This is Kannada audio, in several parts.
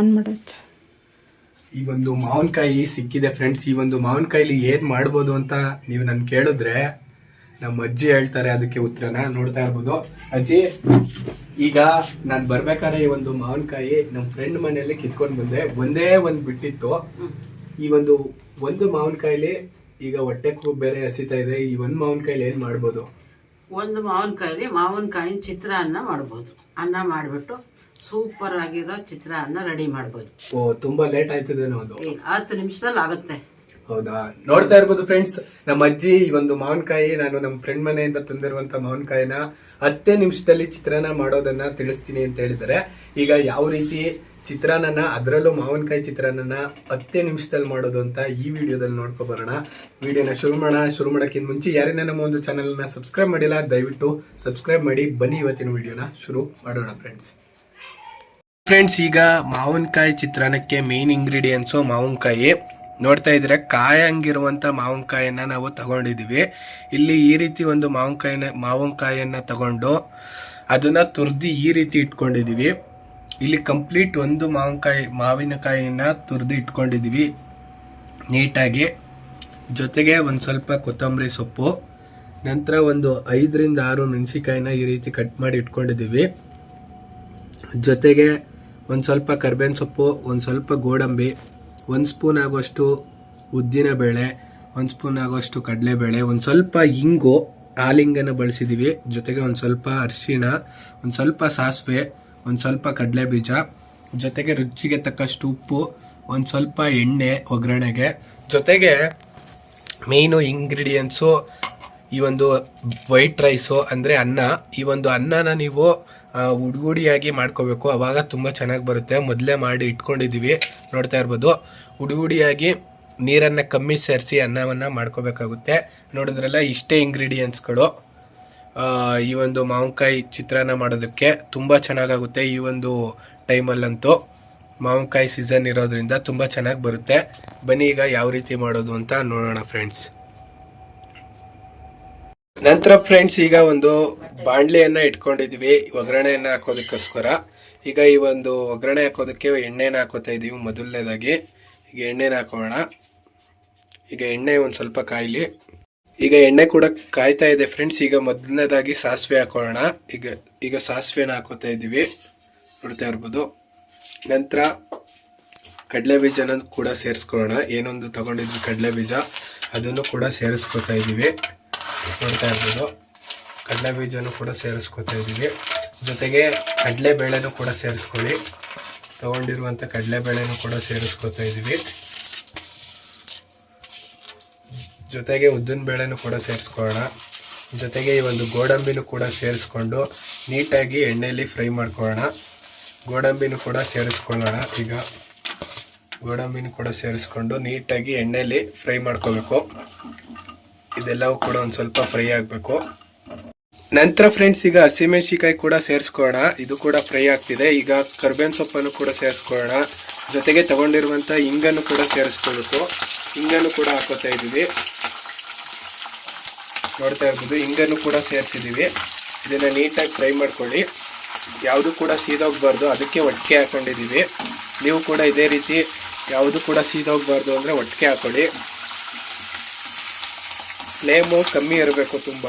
ಆನ್ ಮಾಡತ್ತೆ. ಈ ಒಂದು ಮಾವಿನಕಾಯಿ ಸಿಕ್ಕಿದೆ ಫ್ರೆಂಡ್ಸ್. ಈ ಒಂದು ಮಾವಿನಕಾಯಿಲಿ ಏನ್ ಮಾಡ್ಬೋದು ಅಂತ ನೀವು ನನ್ ಕೇಳಿದ್ರೆ ನಮ್ಮ ಅಜ್ಜಿ ಹೇಳ್ತಾರೆ ಅದಕ್ಕೆ ಉತ್ತರನ. ನೋಡ್ತಾ ಇರ್ಬೋದು ಅಜ್ಜಿ. ಈಗ ನಾನ್ ಬರ್ಬೇಕಾದ್ರೆ ಈ ಒಂದು ಮಾವಿನಕಾಯಿ ನಮ್ಮ ಫ್ರೆಂಡ್ ಮನೆಯಲ್ಲಿ ಕಿತ್ಕೊಂಡ್ ಬಂದೆ. ಒಂದ್ ಬಿಟ್ಟಿತ್ತು. ಈ ಒಂದು ಮಾವಿನಕಾಯಿಲಿ ಈಗ ಹೊಟ್ಟೆಗೂ ಬೇರೆ ಹಸಿತಾ ಇದೆ. ಈ ಒಂದು ಮಾವಿನಕಾಯಿಲಿ ಏನ್ ಮಾಡ್ಬೋದು? ಒಂದು ಮಾವಿನಕಾಯಿನ ಚಿತ್ರಾನ್ನ ಮಾಡ್ಬೋದು. ಅನ್ನ ಮಾಡಿಬಿಟ್ಟು ಸೂಪರ್ ಆಗಿರೋ ಚಿತ್ರಾನ್ನ ರೆಡಿ ಮಾಡ್ಬೋದು. ಓ, ತುಂಬಾ ಲೇಟ್ ಆಯ್ತದೇನೋ ಅದು? 10 ನಿಮಿಷದಲ್ಲಿ ಆಗುತ್ತೆ. ಹೌದಾ? ನೋಡ್ತಾ ಇರ್ಬೋದು ಫ್ರೆಂಡ್ಸ್, ನಮ್ಮ ಅಜ್ಜಿ ಈ ಒಂದು ಮಾವಿನಕಾಯಿ, ನಾನು ನಮ್ಮ ಫ್ರೆಂಡ್ ಮನೆಯಿಂದ ತಂದಿರುವಂತ ಮಾವಿನಕಾಯಿನ 10 ನಿಮಿಷದಲ್ಲಿ ಚಿತ್ರಾನ್ನ ಮಾಡೋದನ್ನ ತಿಳಿಸ್ತೀನಿ ಅಂತ ಹೇಳಿದ್ದಾರೆ. ಈಗ ಯಾವ ರೀತಿ ಚಿತ್ರಾನ್ನ, ಅದರಲ್ಲೂ ಮಾವಿನಕಾಯಿ ಚಿತ್ರಾನ್ನ 10 ನಿಮಿಷದಲ್ಲಿ ಮಾಡೋದು ಅಂತ ಈ ವಿಡಿಯೋದಲ್ಲಿ ನೋಡ್ಕೊ ಬರೋಣ. ವಿಡಿಯೋನ ಶುರು ಮಾಡೋಕ್ಕಿಂತ ಮುಂಚೆ ಯಾರನ್ನ ನಮ್ಮ ಒಂದು ಚಾನಲ್ನ ಸಬ್ಸ್ಕ್ರೈಬ್ ಮಾಡಿಲ್ಲ ದಯವಿಟ್ಟು ಸಬ್ಸ್ಕ್ರೈಬ್ ಮಾಡಿ. ಬನ್ನಿ ಇವತ್ತಿನ ವಿಡಿಯೋನ ಶುರು ಮಾಡೋಣ ಫ್ರೆಂಡ್ಸ್. ಈಗ ಮಾವಿನಕಾಯಿ ಚಿತ್ರಾನ್ನಕ್ಕೆ ಮೇನ್ ಇಂಗ್ರೀಡಿಯೆಂಟ್ಸು ಮಾವಿನಕಾಯಿ. ನೋಡ್ತಾ ಇದ್ರೆ ಕಾಯಂಗಿರುವಂತ ಮಾವಿನಕಾಯಿಯನ್ನ ನಾವು ತಗೊಂಡಿದೀವಿ. ಇಲ್ಲಿ ಈ ರೀತಿ ಒಂದು ಮಾವಿನಕಾಯಿಯನ್ನ ತಗೊಂಡು ಅದನ್ನ ತುರ್ದಿ ಈ ರೀತಿ ಇಟ್ಕೊಂಡಿದೀವಿ. ಇಲ್ಲಿ ಕಂಪ್ಲೀಟ್ ಒಂದು ಮಾವಿನಕಾಯಿನ ತುರ್ದಿ ಇಟ್ಕೊಂಡಿದೀವಿ ನೀಟಾಗಿ. ಜೊತೆಗೆ ಒಂದು ಸ್ವಲ್ಪ ಕೊತ್ತಂಬರಿ ಸೊಪ್ಪು, ನಂತರ ಒಂದು 5 ರಿಂದ 6 ಮೆಣಸಿಕಾಯಿನ ಈ ರೀತಿ ಕಟ್ ಮಾಡಿ ಇಟ್ಕೊಂಡಿದೀವಿ. ಜೊತೆಗೆ ಒಂದು ಸ್ವಲ್ಪ ಕರ್ಬೇವಿನ ಸೊಪ್ಪು, ಒಂದು ಸ್ವಲ್ಪ ಗೋಡಂಬಿ, 1 ಸ್ಪೂನ್ ಆಗುವಷ್ಟು ಉದ್ದಿನ ಬೇಳೆ, 1 ಸ್ಪೂನ್ ಆಗುವಷ್ಟು ಕಡಲೆಬೇಳೆ, ಒಂದು ಸ್ವಲ್ಪ ಇಂಗು, ಹಾಲಿಂಗನ್ನು ಬಳಸಿದೀವಿ. ಜೊತೆಗೆ ಒಂದು ಸ್ವಲ್ಪ ಅರಿಶಿಣ, ಒಂದು ಸ್ವಲ್ಪ ಸಾಸಿವೆ, ಒಂದು ಸ್ವಲ್ಪ ಕಡಲೆ ಬೀಜ, ಜೊತೆಗೆ ರುಚಿಗೆ ತಕ್ಕಷ್ಟು ಉಪ್ಪು, ಒಂದು ಸ್ವಲ್ಪ ಎಣ್ಣೆ ಒಗ್ಗರಣೆಗೆ. ಜೊತೆಗೆ ಮೇಯ್ನು ಇಂಗ್ರೀಡಿಯೆಂಟ್ಸು ಈ ಒಂದು ವೈಟ್ ರೈಸು ಅಂದರೆ ಅನ್ನ. ಈ ಒಂದು ಅನ್ನನ ನೀವು ಉಡುಗುಡಿಯಾಗಿ ಮಾಡ್ಕೋಬೇಕು, ಅವಾಗ ತುಂಬ ಚೆನ್ನಾಗಿ ಬರುತ್ತೆ. ಮೊದಲೇ ಮಾಡಿ ಇಟ್ಕೊಂಡಿದ್ದೀವಿ, ನೋಡ್ತಾ ಇರ್ಬೋದು. ಉಡುಗುಡಿಯಾಗಿ ನೀರನ್ನು ಕಮ್ಮಿ ಸೇರಿಸಿ ಅನ್ನವನ್ನು ಮಾಡ್ಕೋಬೇಕಾಗುತ್ತೆ. ನೋಡಿದ್ರಲ್ಲ, ಇಷ್ಟೇ ಇಂಗ್ರೀಡಿಯೆಂಟ್ಸ್ಗಳು ಈ ಒಂದು ಮಾವಿನಕಾಯಿ ಚಿತ್ರಾನ್ನ ಮಾಡೋದಕ್ಕೆ ತುಂಬ ಚೆನ್ನಾಗಾಗುತ್ತೆ. ಈ ಒಂದು ಟೈಮಲ್ಲಂತೂ ಮಾವಿನಕಾಯಿ ಸೀಸನ್ ಇರೋದ್ರಿಂದ ತುಂಬ ಚೆನ್ನಾಗಿ ಬರುತ್ತೆ. ಬನ್ನಿ ಈಗ ಯಾವ ರೀತಿ ಮಾಡೋದು ಅಂತ ನೋಡೋಣ ಫ್ರೆಂಡ್ಸ್. ನಂತರ ಫ್ರೆಂಡ್ಸ್, ಈಗ ಒಂದು ಬಾಣಲೆಯನ್ನ ಇಟ್ಕೊಂಡಿದೀವಿ ಒಗ್ಗರಣೆಯನ್ನ ಹಾಕೋದಕ್ಕೋಸ್ಕರ. ಈಗ ಈ ಒಂದು ಒಗ್ಗರಣೆ ಹಾಕೋದಕ್ಕೆ ಎಣ್ಣೆನ ಹಾಕೋತಾ ಇದೀವಿ. ಮೊದಲನೇದಾಗಿ ಈಗ ಎಣ್ಣೆನ ಹಾಕೋಣ. ಈಗ ಎಣ್ಣೆ ಒಂದು ಸ್ವಲ್ಪ ಕಾಯಿಲಿ. ಈಗ ಎಣ್ಣೆ ಕೂಡ ಕಾಯ್ತಾ ಇದೆ ಫ್ರೆಂಡ್ಸ್. ಈಗ ಮೊದಲನೇದಾಗಿ ಸಾಸಿವೆ ಹಾಕೋಣ. ಈಗ ಸಾಸಿವೆನ ಹಾಕೋತಾ ಇದ್ದೀವಿ, ನೋಡ್ತಾ ಇರ್ಬೋದು. ನಂತರ ಕಡಲೆ ಬೀಜನ ಕೂಡ ಸೇರಿಸ್ಕೊಳ್ಳೋಣ. ಏನೊಂದು ತಗೊಂಡಿದ್ವಿ ಕಡಲೆ ಬೀಜ, ಅದನ್ನು ಕೂಡ ಸೇರಿಸ್ಕೊತಾ ಇದ್ದೀವಿ, ನೋಡ್ತಾ ಇರ್ಬೋದು. ಕಡಲೆ ಬೀಜನೂ ಕೂಡ ಸೇರಿಸ್ಕೊತಾ ಇದ್ದೀವಿ. ಜೊತೆಗೆ ಕಡಲೆಬೇಳೆನೂ ಕೂಡ ಸೇರಿಸ್ಕೊಳ್ಳಿ. ತಗೊಂಡಿರುವಂಥ ಕಡಲೆಬೇಳೆನೂ ಕೂಡ ಸೇರಿಸ್ಕೊತಾ ಇದ್ದೀವಿ. ಜೊತೆಗೆ ಉದ್ದಿನ ಬೇಳೆನೂ ಕೂಡ ಸೇರಿಸ್ಕೊಳ್ಳೋಣ. ಜೊತೆಗೆ ಈ ಒಂದು ಗೋಡಂಬಿನೂ ಕೂಡ ಸೇರಿಸ್ಕೊಂಡು ನೀಟಾಗಿ ಎಣ್ಣೆಯಲ್ಲಿ ಫ್ರೈ ಮಾಡ್ಕೊಳ್ಳೋಣ. ಗೋಡಂಬಿನೂ ಕೂಡ ಸೇರಿಸ್ಕೊಳ್ಳೋಣ. ಈಗ ಗೋಡಂಬಿನೂ ಕೂಡ ಸೇರಿಸ್ಕೊಂಡು ನೀಟಾಗಿ ಎಣ್ಣೆಯಲ್ಲಿ ಫ್ರೈ ಮಾಡ್ಕೋಬೇಕು. ಇದೆಲ್ಲವೂ ಕೂಡ ಒಂದು ಸ್ವಲ್ಪ ಫ್ರೈ ಆಗಬೇಕು. ನಂತರ ಫ್ರೆಂಡ್ಸ್, ಈಗ ಹಸಿಮೆಣಸಿಕಾಯಿ ಕೂಡ ಸೇರಿಸ್ಕೊಳ್ಳೋಣ. ಇದು ಕೂಡ ಫ್ರೈ ಆಗ್ತಿದೆ. ಈಗ ಕರ್ಬೇವಿನ ಸೊಪ್ಪನ್ನು ಕೂಡ ಸೇರಿಸ್ಕೊಳ್ಳೋಣ. ಜೊತೆಗೆ ತಗೊಂಡಿರುವಂಥ ಇಂಗನ್ನು ಕೂಡ ಸೇರಿಸ್ಕೊಳ್ಬೇಕು. ಇಂಗನ್ನು ಕೂಡ ಹಾಕೋತಾ ಇದ್ದೀವಿ, ನೋಡ್ತಾ ಇರ್ಬೋದು. ಇಂಗನ್ನು ಕೂಡ ಸೇರಿಸಿದ್ದೀವಿ. ಇದನ್ನು ನೀಟಾಗಿ ಫ್ರೈ ಮಾಡ್ಕೊಳ್ಳಿ. ಯಾವುದು ಕೂಡ ಸೀದೋಗಬಾರ್ದು, ಅದಕ್ಕೆ ಒಟ್ಟಿಗೆ ಹಾಕೊಂಡಿದ್ದೀವಿ. ನೀವು ಕೂಡ ಇದೇ ರೀತಿ ಯಾವುದು ಕೂಡ ಸೀದೋಗಬಾರ್ದು ಅಂದರೆ ಒಟ್ಟಿಗೆ ಹಾಕೊಳ್ಳಿ. ಫ್ಲೇಮು ಕಮ್ಮಿ ಇರಬೇಕು ತುಂಬ.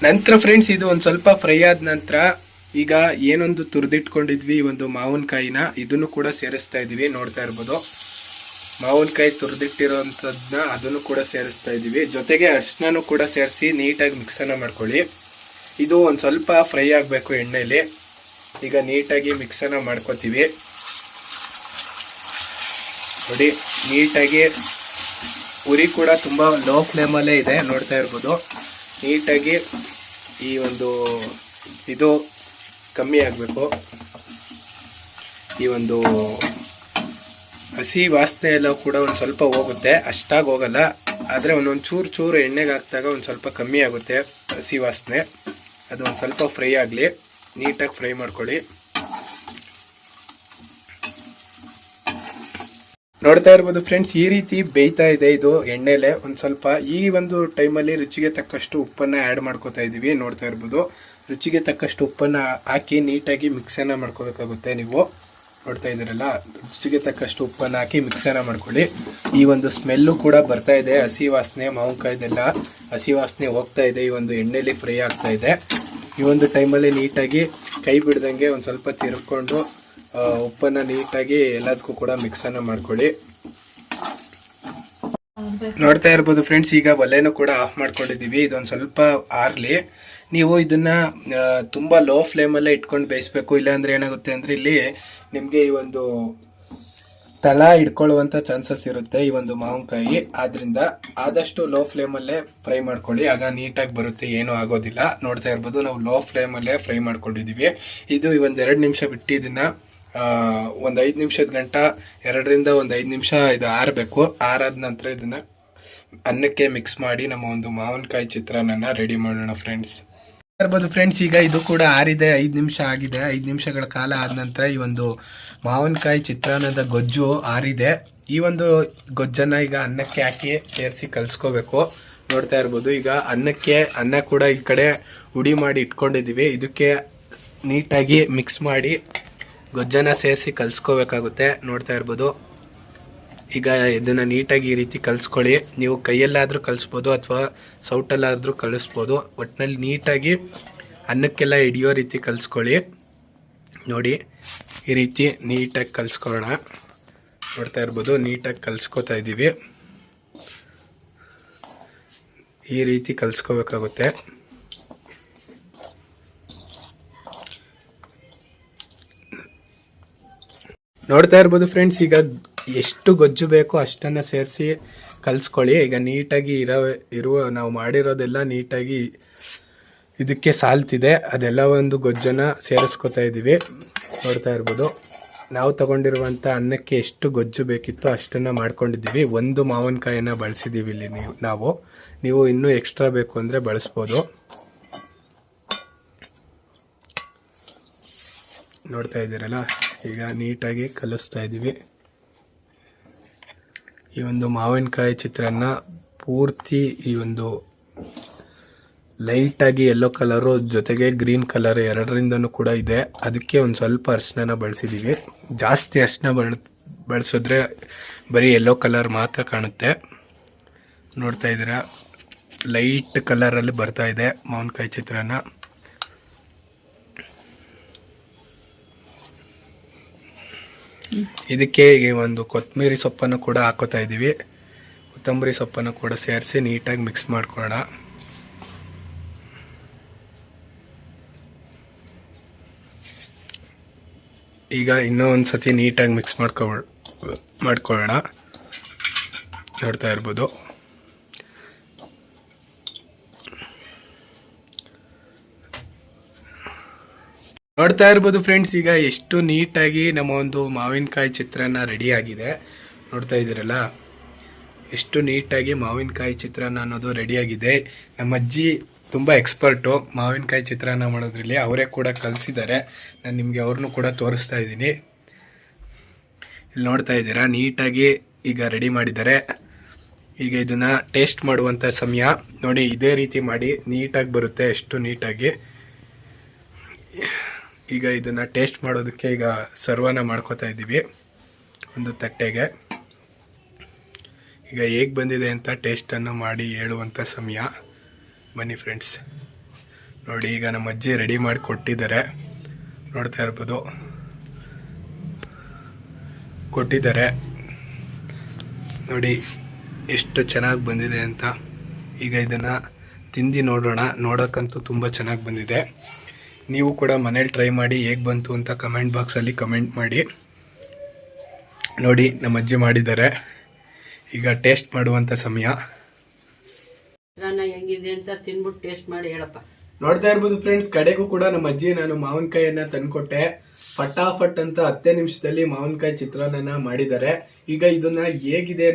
ನಂತರ ಫ್ರೆಂಡ್ಸ್, ಇದು ಒಂದು ಸ್ವಲ್ಪ ಫ್ರೈ ಆದ ನಂತರ ಈಗ ಏನೊಂದು ತುರಿದಿಟ್ಕೊಂಡಿದ್ವಿ ಈ ಒಂದು ಮಾವಿನಕಾಯಿನ, ಇದನ್ನು ಕೂಡ ಸೇರಿಸ್ತಾ ಇದ್ದೀವಿ, ನೋಡ್ತಾ ಇರ್ಬೋದು. ಮಾವಿನಕಾಯಿ ತುರಿದಿಟ್ಟಿರೋಂಥದ್ದನ್ನ ಅದನ್ನು ಕೂಡ ಸೇರಿಸ್ತಾ ಇದ್ದೀವಿ. ಜೊತೆಗೆ ಅರಿಶಿನೂ ಕೂಡ ಸೇರಿಸಿ ನೀಟಾಗಿ ಮಿಕ್ಸನ್ನು ಮಾಡ್ಕೊಳ್ಳಿ. ಇದು ಒಂದು ಸ್ವಲ್ಪ ಫ್ರೈ ಆಗಬೇಕು ಎಣ್ಣೆಯಲ್ಲಿ. ಈಗ ನೀಟಾಗಿ ಮಿಕ್ಸನ್ನು ಮಾಡ್ಕೋತೀವಿ ನೋಡಿ. ನೀಟಾಗಿ ಉರಿ ಕೂಡ ತುಂಬ ಲೋ ಫ್ಲೇಮಲ್ಲೇ ಇದೆ, ನೋಡ್ತಾ ಇರ್ಬೋದು. ನೀಟಾಗಿ ಈ ಒಂದು ಇದು ಕಮ್ಮಿ ಆಗಬೇಕು. ಈ ಒಂದು ಹಸಿ ವಾಸನೆ ಎಲ್ಲ ಕೂಡ ಒಂದು ಸ್ವಲ್ಪ ಹೋಗುತ್ತೆ, ಅಷ್ಟಾಗಿ ಹೋಗಲ್ಲ. ಆದರೆ ಒಂದೊಂದು ಚೂರು ಎಣ್ಣೆಗೆ ಹಾಕಿದಾಗ ಒಂದು ಸ್ವಲ್ಪ ಕಮ್ಮಿ ಆಗುತ್ತೆ ಹಸಿ ವಾಸನೆ. ಅದು ಒಂದು ಸ್ವಲ್ಪ ಫ್ರೈ ಆಗಲಿ, ನೀಟಾಗಿ ಫ್ರೈ ಮಾಡ್ಕೊಳ್ಳಿ. ನೋಡ್ತಾ ಇರ್ಬೋದು ಫ್ರೆಂಡ್ಸ್, ಈ ರೀತಿ ಬೇಯ್ತಾ ಇದೆ ಇದು ಎಣ್ಣೆಲೆ. ಒಂದು ಸ್ವಲ್ಪ ಈ ಒಂದು ಟೈಮಲ್ಲಿ ರುಚಿಗೆ ತಕ್ಕಷ್ಟು ಉಪ್ಪನ್ನು ಆ್ಯಡ್ ಮಾಡ್ಕೋತಾ ಇದ್ದೀವಿ, ನೋಡ್ತಾ ಇರ್ಬೋದು. ರುಚಿಗೆ ತಕ್ಕಷ್ಟು ಉಪ್ಪನ್ನು ಹಾಕಿ ನೀಟಾಗಿ ಮಿಕ್ಸನ್ನು ಮಾಡ್ಕೋಬೇಕಾಗುತ್ತೆ. ನೀವು ನೋಡ್ತಾ ಇದ್ದೀರಲ್ಲ, ರುಚಿಗೆ ತಕ್ಕಷ್ಟು ಉಪ್ಪನ್ನು ಹಾಕಿ ಮಿಕ್ಸನ್ನು ಮಾಡ್ಕೊಳ್ಳಿ. ಈ ಒಂದು ಸ್ಮೆಲ್ಲು ಕೂಡ ಬರ್ತಾ ಇದೆ, ಹಸಿ ವಾಸನೆ, ಮಾವಿನಕಾಯ್ದೆಲ್ಲ ಹಸಿ ವಾಸನೆ ಹೋಗ್ತಾ ಇದೆ. ಈ ಒಂದು ಎಣ್ಣೆಲಿ ಫ್ರೈ ಆಗ್ತಾ ಇದೆ. ಈ ಒಂದು ಟೈಮಲ್ಲಿ ನೀಟಾಗಿ ಕೈ ಬಿಡ್ದಂಗೆ ಒಂದು ಸ್ವಲ್ಪ ತಿರ್ಕೊಂಡು ಉಪ್ಪನ್ನು ನೀಟಾಗಿ ಎಲ್ಲದಕ್ಕೂ ಕೂಡ ಮಿಕ್ಸನ್ನು ಮಾಡ್ಕೊಳ್ಳಿ. ನೋಡ್ತಾ ಇರ್ಬೋದು ಫ್ರೆಂಡ್ಸ್, ಈಗ ಒಲೆನೂ ಕೂಡ ಆಫ್ ಮಾಡ್ಕೊಂಡಿದ್ದೀವಿ. ಇದೊಂದು ಸ್ವಲ್ಪ ಆರ್ಲಿ. ನೀವು ಇದನ್ನ ತುಂಬ ಲೋ ಫ್ಲೇಮಲ್ಲೇ ಇಟ್ಕೊಂಡು ಬೇಯಿಸ್ಬೇಕು. ಇಲ್ಲಾಂದ್ರೆ ಏನಾಗುತ್ತೆ ಅಂದರೆ ಇಲ್ಲಿ ನಿಮಗೆ ಈ ಒಂದು ತಳ ಇಟ್ಕೊಳ್ಳುವಂಥ ಚಾನ್ಸಸ್ ಇರುತ್ತೆ ಈ ಒಂದು ಮಾವಿನಕಾಯಿ. ಆದ್ರಿಂದ ಆದಷ್ಟು ಲೋ ಫ್ಲೇಮಲ್ಲೇ ಫ್ರೈ ಮಾಡ್ಕೊಳ್ಳಿ, ಆಗ ನೀಟಾಗಿ ಬರುತ್ತೆ, ಏನೂ ಆಗೋದಿಲ್ಲ. ನೋಡ್ತಾ ಇರ್ಬೋದು, ನಾವು ಲೋ ಫ್ಲೇಮಲ್ಲೇ ಫ್ರೈ ಮಾಡ್ಕೊಂಡಿದ್ದೀವಿ. ಇದು ಒಂದು 2 ನಿಮಿಷ ಬಿಟ್ಟು ಇದನ್ನು ಒಂದು 5 ನಿಮಿಷದ ಗಂಟ 2ರಿಂದ ಒಂದು 5 ನಿಮಿಷ ಇದು ಆರಬೇಕು. ಆರಾದ ನಂತರ ಇದನ್ನು ಅನ್ನಕ್ಕೆ ಮಿಕ್ಸ್ ಮಾಡಿ ನಮ್ಮ ಒಂದು ಮಾವಿನಕಾಯಿ ಚಿತ್ರಾನ್ನ ರೆಡಿ ಮಾಡೋಣ ಫ್ರೆಂಡ್ಸ್. ಇರ್ಬೋದು ಫ್ರೆಂಡ್ಸ್, ಈಗ ಇದು ಕೂಡ ಆರಿದೆ, 5 ನಿಮಿಷ ಆಗಿದೆ. 5 ನಿಮಿಷಗಳ ಕಾಲ ಆದ ನಂತರ ಈ ಒಂದು ಮಾವಿನಕಾಯಿ ಚಿತ್ರಾನ್ನದ ಗೊಜ್ಜು ಆರಿದೆ. ಈ ಒಂದು ಗೊಜ್ಜನ್ನು ಈಗ ಅನ್ನಕ್ಕೆ ಹಾಕಿ ಸೇರಿಸಿ ಕಲಿಸ್ಕೋಬೇಕು. ನೋಡ್ತಾ ಇರ್ಬೋದು, ಈಗ ಅನ್ನ ಕೂಡ ಈ ಕಡೆ ಹುಡಿ ಮಾಡಿ ಇಟ್ಕೊಂಡಿದ್ದೀವಿ. ಇದಕ್ಕೆ ನೀಟಾಗಿ ಮಿಕ್ಸ್ ಮಾಡಿ ಗೊಜ್ಜನ್ನು ಸೇರಿಸಿ ಕಲಿಸ್ಕೋಬೇಕಾಗುತ್ತೆ. ನೋಡ್ತಾ ಇರ್ಬೋದು, ಈಗ ಇದನ್ನು ನೀಟಾಗಿ ಈ ರೀತಿ ಕಲಿಸ್ಕೊಳ್ಳಿ. ನೀವು ಕೈಯಲ್ಲಾದರೂ ಕಲಿಸ್ಬೋದು ಅಥವಾ ಸೌಟಲ್ಲಾದರೂ ಕಲಿಸ್ಬೋದು. ಒಟ್ಟಿನಲ್ಲಿ ನೀಟಾಗಿ ಅನ್ನಕ್ಕೆಲ್ಲ ಹಿಡಿಯೋ ರೀತಿ ಕಲಿಸ್ಕೊಳ್ಳಿ. ನೋಡಿ, ಈ ರೀತಿ ನೀಟಾಗಿ ಕಲಿಸ್ಕೊಳ್ಳೋಣ. ನೋಡ್ತಾ ಇರ್ಬೋದು, ನೀಟಾಗಿ ಕಲಿಸ್ಕೋತಾ ಇದ್ದೀವಿ. ಈ ರೀತಿ ಕಲಿಸ್ಕೋಬೇಕಾಗುತ್ತೆ. ನೋಡ್ತಾ ಇರ್ಬೋದು ಫ್ರೆಂಡ್ಸ್, ಈಗ ಎಷ್ಟು ಗೊಜ್ಜು ಬೇಕೋ ಅಷ್ಟನ್ನು ಸೇರಿಸಿ ಕಲಿಸ್ಕೊಳ್ಳಿ. ಈಗ ನೀಟಾಗಿ ಇರುವ ನಾವು ಮಾಡಿರೋದೆಲ್ಲ ನೀಟಾಗಿ ಇದಕ್ಕೆ ಸಾಲ್ತಿದೆ. ಅದೆಲ್ಲ ಒಂದು ಗೊಜ್ಜನ್ನು ಸೇರಿಸ್ಕೊತಾ ಇದ್ದೀವಿ. ನೋಡ್ತಾ ಇರ್ಬೋದು, ನಾವು ತಗೊಂಡಿರುವಂಥ ಅನ್ನಕ್ಕೆ ಎಷ್ಟು ಗೊಜ್ಜು ಬೇಕಿತ್ತೋ ಅಷ್ಟನ್ನು ಮಾಡ್ಕೊಂಡಿದ್ದೀವಿ. ಒಂದು ಮಾವಿನಕಾಯಿಯನ್ನು ಬಳಸಿದ್ದೀವಿ ಇಲ್ಲಿ ನೀವು ಇನ್ನೂ ಎಕ್ಸ್ಟ್ರಾ ಬೇಕು ಅಂದರೆ ಬಳಸ್ಬೋದು. ನೋಡ್ತಾ ಇದ್ದೀರಲ್ಲ, ಈಗ ನೀಟಾಗಿ ಕಲಿಸ್ತಾ ಇದ್ದೀವಿ. ಈ ಒಂದು ಮಾವಿನಕಾಯಿ ಚಿತ್ರಾನ್ನ ಪೂರ್ತಿ ಈ ಒಂದು ಲೈಟಾಗಿ ಯೆಲ್ಲೋ ಕಲರು ಜೊತೆಗೆ ಗ್ರೀನ್ ಕಲರ್ 2ರಿಂದನೂ ಕೂಡ ಇದೆ. ಅದಕ್ಕೆ ಒಂದು ಸ್ವಲ್ಪ ಅರಿಶಿನ ಬಳಸಿದ್ದೀವಿ. ಜಾಸ್ತಿ ಅರಿಶಿನ ಬಳಸಿದ್ರೆ ಬರೀ ಯೆಲ್ಲೋ ಕಲರ್ ಮಾತ್ರ ಕಾಣುತ್ತೆ. ನೋಡ್ತಾ ಇದ್ದೀರಾ, ಲೈಟ್ ಕಲರಲ್ಲಿ ಬರ್ತಾ ಇದೆ ಮಾವಿನಕಾಯಿ ಚಿತ್ರಾನ್ನ. ಇದಕ್ಕೆ ಒಂದು ಕೊತ್ತಂಬರಿ ಸೊಪ್ಪನ್ನು ಕೂಡ ಹಾಕೋತಾ ಇದ್ದೀವಿ. ಕೊತ್ತಂಬರಿ ಸೊಪ್ಪನ್ನು ಕೂಡ ಸೇರಿಸಿ ನೀಟಾಗಿ ಮಿಕ್ಸ್ ಮಾಡ್ಕೊಳ್ಳೋಣ. ಈಗ ಇನ್ನೂ ಒಂದು ಸತಿ ನೀಟಾಗಿ ಮಿಕ್ಸ್ ಮಾಡ್ಕೊಳ್ಳೋಣ. ನೋಡ್ತಾ ಇರ್ಬೋದು, ಫ್ರೆಂಡ್ಸ್, ಈಗ ಎಷ್ಟು ನೀಟಾಗಿ ನಮ್ಮ ಒಂದು ಮಾವಿನಕಾಯಿ ಚಿತ್ರಾನ್ನ ರೆಡಿ ಆಗಿದೆ. ನೋಡ್ತಾ ಇದ್ದೀರಲ್ಲ, ಎಷ್ಟು ನೀಟಾಗಿ ಮಾವಿನಕಾಯಿ ಚಿತ್ರಾನ್ನ ಅನ್ನೋದು ರೆಡಿಯಾಗಿದೆ. ನಮ್ಮ ಅಜ್ಜಿ ತುಂಬ ಎಕ್ಸ್ಪರ್ಟು ಮಾವಿನಕಾಯಿ ಚಿತ್ರಾನ್ನ ಮಾಡೋದ್ರಲ್ಲಿ. ಅವರೇ ಕೂಡ ಕಲಿಸಿದ್ದಾರೆ. ನಾನು ನಿಮಗೆ ಅವ್ರನ್ನೂ ಕೂಡ ತೋರಿಸ್ತಾ ಇದ್ದೀನಿ. ಇಲ್ಲಿ ನೋಡ್ತಾ ಇದ್ದೀರಾ, ನೀಟಾಗಿ ಈಗ ರೆಡಿ ಮಾಡಿದ್ದಾರೆ. ಈಗ ಇದನ್ನು ಟೇಸ್ಟ್ ಮಾಡುವಂಥ ಸಮಯ. ನೋಡಿ, ಇದೇ ರೀತಿ ಮಾಡಿ ನೀಟಾಗಿ ಬರುತ್ತೆ, ಎಷ್ಟು ನೀಟಾಗಿ. ಈಗ ಇದನ್ನು ಟೇಸ್ಟ್ ಮಾಡೋದಕ್ಕೆ ಈಗ ಸರ್ವನ ಮಾಡ್ಕೋತಾ ಇದ್ದೀವಿ ಒಂದು ತಟ್ಟೆಗೆ. ಈಗ ಹೇಗೆ ಬಂದಿದೆ ಅಂತ ಟೇಸ್ಟನ್ನು ಮಾಡಿ ಹೇಳುವಂಥ ಸಮಯ. ಬನ್ನಿ ಫ್ರೆಂಡ್ಸ್, ನೋಡಿ, ಈಗ ನಮ್ಮ ಅಜ್ಜಿ ರೆಡಿ ಮಾಡಿ ಕೊಟ್ಟಿದ್ದಾರೆ. ನೋಡ್ತಾ ಇರ್ಬೋದು, ಕೊಟ್ಟಿದ್ದಾರೆ ನೋಡಿ ಎಷ್ಟು ಚೆನ್ನಾಗಿ ಬಂದಿದೆ ಅಂತ. ಈಗ ಇದನ್ನು ತಿಂದು ನೋಡೋಣ. ನೋಡೋಕ್ಕಂತೂ ತುಂಬ ಚೆನ್ನಾಗಿ ಬಂದಿದೆ. ನೀವು ಕೂಡ ಮನೇಲಿ ಟ್ರೈ ಮಾಡಿ ಹೇಗೆ ಬಂತು ಅಂತ ಕಮೆಂಟ್ ಬಾಕ್ಸಲ್ಲಿ ಕಮೆಂಟ್ ಮಾಡಿ. ನೋಡಿ, ನಮ್ಮ ಅಜ್ಜಿ ಮಾಡಿದ್ದಾರೆ. ಈಗ ಟೇಸ್ಟ್ ಮಾಡುವಂಥ ಸಮಯ. ಹೆಂಗಿದೆ ಅಂತ ತಿನ್ಬಿಟ್ಟು ಟೇಸ್ಟ್ ಮಾಡಿ ಹೇಳಪ್ಪ. ನೋಡ್ತಾ ಇರ್ಬೋದು ಫ್ರೆಂಡ್ಸ್, ಕಡೆಗೂ ಕೂಡ ನಮ್ಮ ಅಜ್ಜಿ ನಾನು ಮಾವಿನಕಾಯಿಯನ್ನ ತಂದ್ಕೊಟ್ಟೆ. ಫಟಾಫಟ್ ಅಂತ 10 ನಿಮಿಷದಲ್ಲಿ ಮಾವಿನಕಾಯಿ ಚಿತ್ರಾನ್ನ ಮಾಡಿದ್ದಾರೆ. ಈಗ ಇದನ್ನ ಹೇಗಿದೆ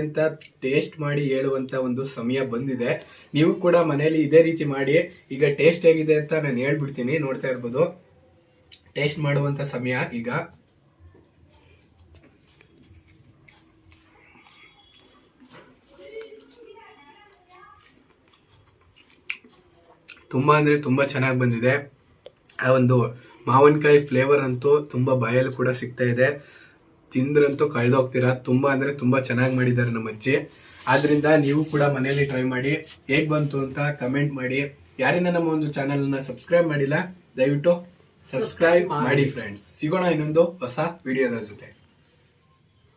ಅಂತ ಟೇಸ್ಟ್ ಮಾಡಿ ಹೇಳುವಂತ ಒಂದು ಸಮಯ ಬಂದಿದೆ. ನೀವು ಕೂಡ ಮನೆಯಲ್ಲಿ ಇದೇ ರೀತಿ ಮಾಡಿ. ಈಗ ಟೇಸ್ಟ್ ಹೇಗಿದೆ ಅಂತ ನಾನು ಹೇಳ್ಬಿಡ್ತೀನಿ. ನೋಡ್ತಾ ಇರ್ಬೋದು, ಟೇಸ್ಟ್ ಮಾಡುವಂತ ಸಮಯ. ಈಗ ತುಂಬ ಅಂದರೆ ತುಂಬ ಚೆನ್ನಾಗಿ ಬಂದಿದೆ. ಆ ಒಂದು ಮಾವಿನಕಾಯಿ ಫ್ಲೇವರ್ ಅಂತೂ ತುಂಬ ಬಾಯಲ್ಲಿ ಕೂಡ ಸಿಗ್ತಾ ಇದೆ. ತಿಂದ್ರಂತೂ ಕಳೆದೋಗ್ತೀರಾ. ತುಂಬ ಅಂದರೆ ತುಂಬ ಚೆನ್ನಾಗಿ ಮಾಡಿದ್ದಾರೆ ನಮ್ಮ ಅಜ್ಜಿ. ಆದ್ರಿಂದ ನೀವು ಕೂಡ ಮನೆಯಲ್ಲಿ ಟ್ರೈ ಮಾಡಿ, ಹೇಗ್ ಬಂತು ಅಂತ ಕಮೆಂಟ್ ಮಾಡಿ. ಯಾರಿನ ನಮ್ಮ ಒಂದು ಚಾನೆಲ್ನ ಸಬ್ಸ್ಕ್ರೈಬ್ ಮಾಡಿಲ್ಲ, ದಯವಿಟ್ಟು ಸಬ್ಸ್ಕ್ರೈಬ್ ಮಾಡಿ ಫ್ರೆಂಡ್ಸ್. ಸಿಗೋಣ ಇನ್ನೊಂದು ಹೊಸ ವಿಡಿಯೋದ ಜೊತೆ.